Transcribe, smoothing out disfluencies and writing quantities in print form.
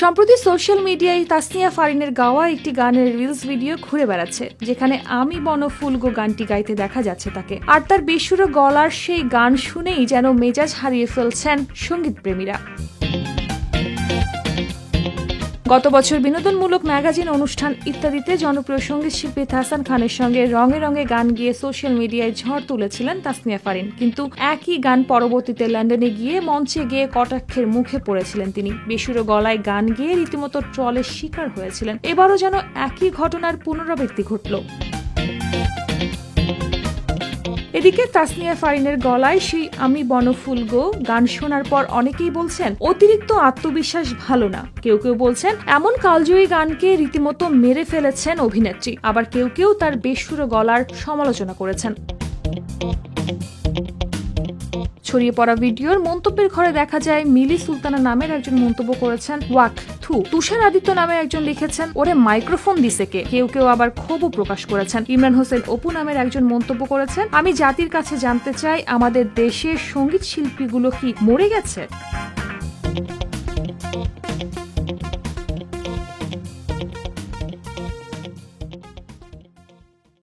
সম্প্রতি সোশ্যাল মিডিয়ায় তাসনিয়া ফারিনের গাওয়া একটি গানের রিলস ভিডিও ঘুরে বেড়াচ্ছে, যেখানে আমি বনফুল গো গানটি গাইতে দেখা যাচ্ছে তাকে। আর তার বেসুরো গলার সেই গান শুনেই যেন মেজাজ হারিয়ে ফেলছেন সঙ্গীত প্রেমীরা। গত বছর বিনোদনমূলক ম্যাগাজিন অনুষ্ঠান ইত্যাদিতে জনপ্রিয় সঙ্গীত শিল্পী তাহসান খানের সঙ্গে রঙে রঙে গান গিয়ে সোশ্যাল মিডিয়ায় ঝড় তুলেছিলেন তাসনিয়া ফারিন। কিন্তু একই গান পরবর্তীতে লন্ডনে গিয়ে মঞ্চে গিয়ে কটাক্ষের মুখে পড়েছিলেন তিনি। বেসুরো গলায় গান গিয়ে রীতিমতো ট্রলের শিকার হয়েছিলেন। এবারও যেন একই ঘটনার পুনরাবৃত্তি ঘটল। এদিকে তাসনিয়া ফারিনের গলায় সেই আমি বনফুল গো গান শোনার পর অনেকেই বলছেন অতিরিক্ত আত্মবিশ্বাস ভালো না। কেউ কেউ বলছেন এমন কালজয়ী গানকে রীতিমতো মেরে ফেলেছেন অভিনেত্রী। আবার কেউ কেউ তার বেসুরো গলার সমালোচনা করেছেন। ছড়িয়ে পড়া ভিডিওর মন্তব্যের ঘরে দেখা যায় মিলি সুলতানা নামের একজন মন্তব্য করেছেন ওয়াক থু। তুষার আদিত্য নামের একজন লিখেছেন ওরে মাইক্রোফোন দিছে কে। কেউ কেউ আবার ক্ষোভও প্রকাশ করেছেন। ইমরান হোসেন অপু নামের একজন মন্তব্য করেছেন আমি জাতির কাছে জানতে চাই আমাদের দেশের সঙ্গীত শিল্পীগুলো কি মরে গেছে।